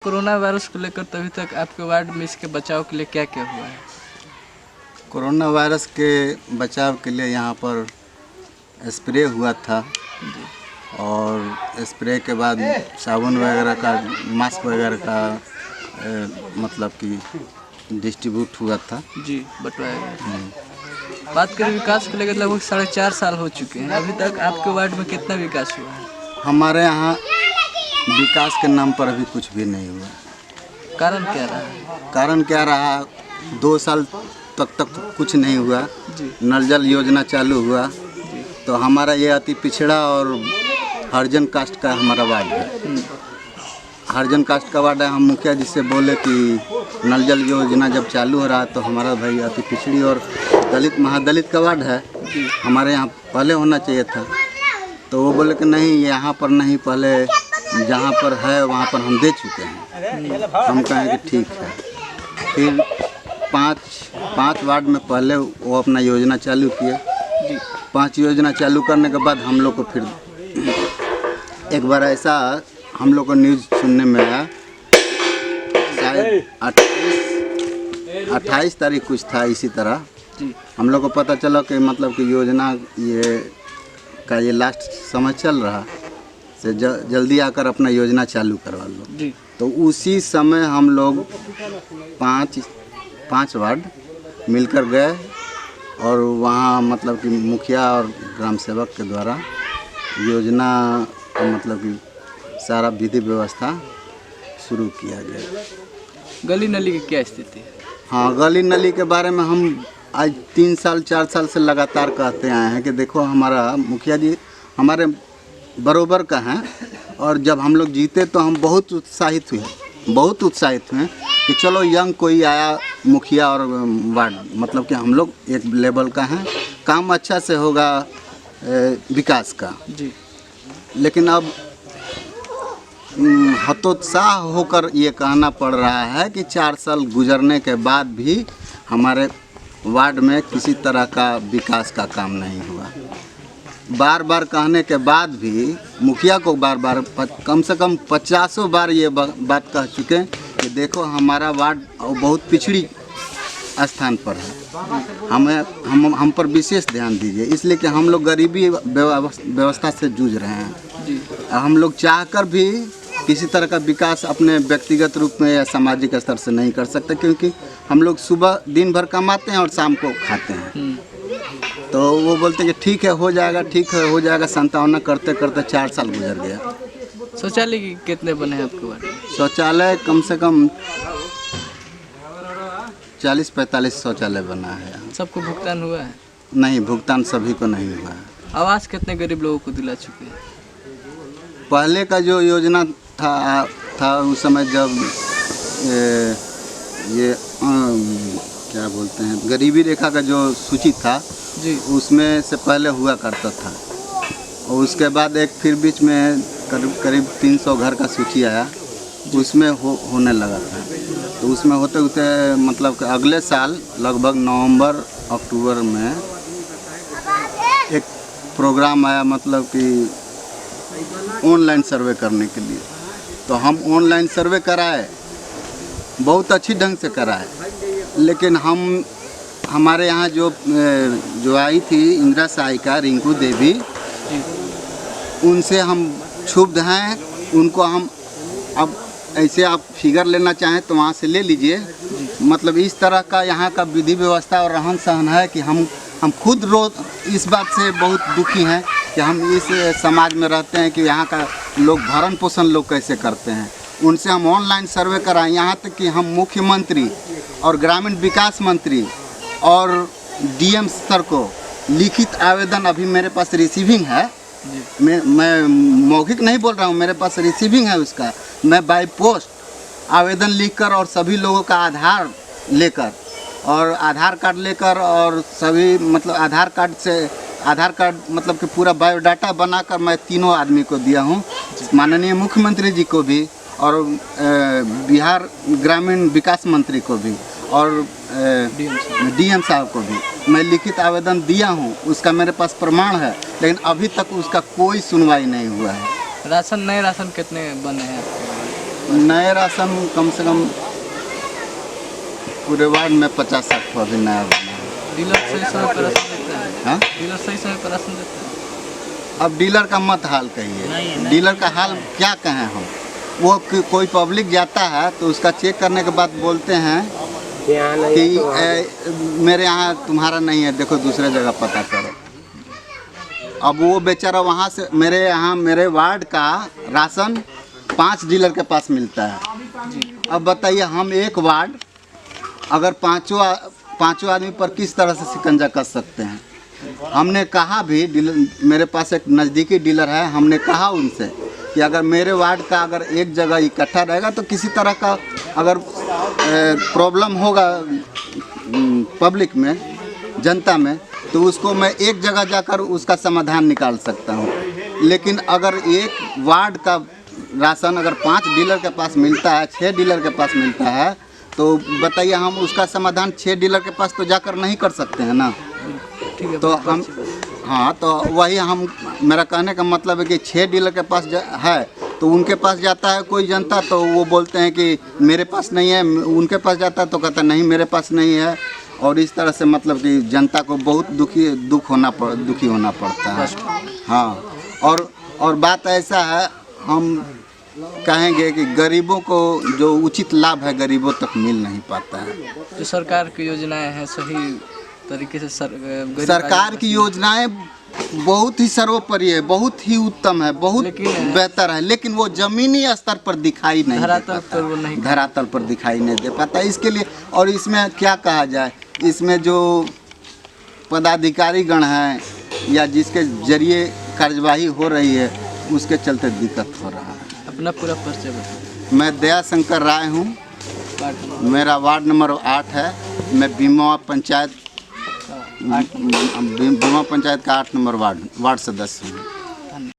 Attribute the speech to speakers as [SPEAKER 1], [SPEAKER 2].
[SPEAKER 1] Corona virus को लेकर तभी तक आपके वार्ड में इसके बचाव के लिए क्या क्या हुआ है?
[SPEAKER 2] कोरोना वायरस के बचाव के लिए यहाँ पर स्प्रे हुआ था और स्प्रे के बाद साबुन वगैरह का, मास्क वगैरह का मतलब कि डिस्ट्रीब्यूट हुआ था
[SPEAKER 1] जी, बंटवाया गया। बात करें विकास को लेकर, लगभग 4.5 साल हो चुके हैं। अभी तक आपके वार्ड में कितना विकास हुआ है?
[SPEAKER 2] हमारे यहाँ विकास के नाम पर अभी कुछ भी नहीं हुआ।
[SPEAKER 1] कारण क्या रहा?
[SPEAKER 2] कारण क्या रहा, 2 साल तक कुछ नहीं हुआ। नल जल योजना चालू हुआ तो हमारा ये अति पिछड़ा और हरिजन कास्ट का हमारा वार्ड है। हरिजन कास्ट का वार्ड है। हम मुखिया जी से बोले कि नल जल योजना जब चालू हो रहा है तो हमारा भाई अति पिछड़ी और दलित महादलित का वार्ड है, हमारे यहाँ पहले होना चाहिए था। तो वो बोले कि नहीं, यहाँ पर नहीं, पहले जहाँ पर है वहाँ पर हम दे चुके हैं। हम कहें कि ठीक है। फिर पाँच वार्ड में पहले वो अपना योजना चालू किए। 5 योजना चालू करने के बाद हम लोग को फिर एक बार ऐसा हम लोग को न्यूज़ सुनने में आया, शायद 28 तारीख कुछ था, इसी तरह हम लोग को पता चला कि मतलब कि योजना ये लास्ट समय चल रहा से जल्दी आकर अपना योजना चालू करवा लो। तो उसी समय हम लोग 5 वार्ड मिलकर गए और वहाँ मतलब कि मुखिया और ग्राम सेवक के द्वारा योजना मतलब कि सारा विधि व्यवस्था शुरू किया गया।
[SPEAKER 1] गली नली की क्या स्थिति है? हाँ,
[SPEAKER 2] गली नली के बारे में हम आज 3 साल 4 साल से लगातार कहते आए हैं कि देखो, हमारा मुखिया जी हमारे बरोबर का हैं और जब हम लोग जीते तो हम बहुत उत्साहित हुए कि चलो यंग कोई आया मुखिया और वार्ड, मतलब कि हम लोग एक लेवल का हैं, काम अच्छा से होगा विकास का
[SPEAKER 1] जी।
[SPEAKER 2] लेकिन अब हतोत्साह होकर ये कहना पड़ रहा है कि 4 साल गुजरने के बाद भी हमारे वार्ड में किसी तरह का विकास का काम नहीं हुआ। बार बार कहने के बाद भी मुखिया को बार कम से कम 50 बार ये बात कह चुके हैं कि देखो, हमारा वार्ड बहुत पिछड़ी स्थान पर है, हम पर विशेष ध्यान दीजिए, इसलिए कि हम लोग गरीबी व्यवस्था से जूझ रहे हैं। हम लोग चाहकर भी किसी तरह का विकास अपने व्यक्तिगत रूप में या सामाजिक स्तर से नहीं कर सकते, क्योंकि हम लोग सुबह दिन भर कमाते हैं और शाम को खाते हैं। तो वो बोलते हैं कि ठीक है, हो जाएगा, संतावना करते करते 4 साल गुजर गया।
[SPEAKER 1] शौचालय कितने बने हैं आपके वार्ड में?
[SPEAKER 2] शौचालय कम से कम 40-45 शौचालय बना है।
[SPEAKER 1] सबको भुगतान हुआ है?
[SPEAKER 2] नहीं, भुगतान सभी को नहीं हुआ है।
[SPEAKER 1] आवास कितने गरीब लोगों को दिला चुके हैं?
[SPEAKER 2] पहले का जो योजना था उस समय जब ये क्या बोलते हैं, गरीबी रेखा का जो सूची था
[SPEAKER 1] जी,
[SPEAKER 2] उसमें से पहले हुआ करता था और उसके बाद एक फिर बीच में करीब 300 घर का सूची आया, उसमें होने लगा था। तो उसमें होते मतलब कि अगले साल लगभग नवंबर अक्टूबर में एक प्रोग्राम आया, मतलब कि ऑनलाइन सर्वे करने के लिए। तो हम ऑनलाइन सर्वे कराए, बहुत अच्छी ढंग से कराए, लेकिन हमारे यहाँ जो आई थी इंदिरा सहायिका रिंकू देवी, उनसे हम क्षुब्ध हैं। उनको हम अब ऐसे आप फिगर लेना चाहें तो वहाँ से ले लीजिए। मतलब इस तरह का यहाँ का विधि व्यवस्था और रहन सहन है कि हम खुद रोज इस बात से बहुत दुखी हैं कि हम इस समाज में रहते हैं कि यहाँ का लोग भरण पोषण लोग कैसे करते हैं। उनसे हम ऑनलाइन सर्वे कराएं, यहाँ तक कि हम मुख्यमंत्री और ग्रामीण विकास मंत्री और डीएम स्तर को लिखित आवेदन अभी मेरे पास रिसीविंग है। मैं मौखिक नहीं बोल रहा हूँ, मेरे पास रिसीविंग है उसका। मैं बाय पोस्ट आवेदन लिखकर और सभी लोगों का आधार लेकर और आधार कार्ड लेकर और सभी मतलब आधार कार्ड मतलब कि पूरा बायोडाटा बनाकर मैं तीनों आदमी को दिया हूँ, माननीय मुख्यमंत्री जी को भी और बिहार ग्रामीण विकास मंत्री को भी और डीएम साहब को भी मैं लिखित आवेदन दिया हूँ। उसका मेरे पास प्रमाण है, लेकिन अभी तक उसका कोई सुनवाई नहीं हुआ है।
[SPEAKER 1] नए राशन कितने बने हैं आपके?
[SPEAKER 2] नए राशन कम से कम पूरे वार्ड में 50-60 अभी नया बना है।
[SPEAKER 1] डीलर सही समय पर राशन देता है?
[SPEAKER 2] हाँ?
[SPEAKER 1] डीलर सही समय पर राशन देता है?
[SPEAKER 2] अब डीलर का मत हाल कहिए, डीलर का हाल क्या कहें हम। वो कोई पब्लिक जाता है तो उसका चेक करने के बाद बोलते हैं कि मेरे यहाँ तुम्हारा नहीं है, देखो दूसरे जगह पता करो। अब वो बेचारा वहाँ से मेरे यहाँ मेरे वार्ड का राशन 5 डीलर के पास मिलता है। अब बताइए हम एक वार्ड अगर पाँचों आदमी पर किस तरह से शिकंजा कर सकते हैं। हमने कहा भी डीलर, मेरे पास एक नज़दीकी डीलर है, हमने कहा उनसे कि अगर मेरे वार्ड का अगर एक जगह इकट्ठा रहेगा तो किसी तरह का अगर प्रॉब्लम होगा पब्लिक में, जनता में, तो उसको मैं एक जगह जाकर उसका समाधान निकाल सकता हूँ। लेकिन अगर एक वार्ड का राशन अगर 5 डीलर के पास मिलता है, 6 डीलर के पास मिलता है, तो बताइए हम उसका समाधान 6 डीलर के पास तो जाकर नहीं कर सकते हैं ना।
[SPEAKER 1] ठीक है,
[SPEAKER 2] तो हम हाँ, तो वही हम मेरा कहने का मतलब है कि 6 डीलर के पास है तो उनके पास जाता है कोई जनता तो वो बोलते हैं कि मेरे पास नहीं है, उनके पास जाता है तो कहता नहीं मेरे पास नहीं है। और इस तरह से मतलब कि जनता को बहुत दुखी होना पड़ता है। हाँ, और बात ऐसा है, हम कहेंगे कि गरीबों को जो उचित लाभ है गरीबों तक मिल नहीं पाता है।
[SPEAKER 1] जो सरकार की योजनाएं हैं सही तरीके से
[SPEAKER 2] सरकार की योजनाएं बहुत ही सर्वोपरि है, बहुत ही उत्तम है, बहुत बेहतर है, लेकिन वो जमीनी स्तर पर दिखाई नहीं
[SPEAKER 1] धरातल पर वो नहीं,
[SPEAKER 2] धरातल पर दिखाई नहीं दे पाता। इसके लिए और इसमें क्या कहा जाए, इसमें जो पदाधिकारी गण हैं या जिसके जरिए कार्यवाही हो रही है उसके चलते दिक्कत हो रहा है।
[SPEAKER 1] अपना पूरा परिचय बताइए।
[SPEAKER 2] मैं दया शंकर राय हूँ, मेरा वार्ड नंबर 8 है। मैं बीमा पंचायत का 8 नंबर वार्ड सदस्य हूँ।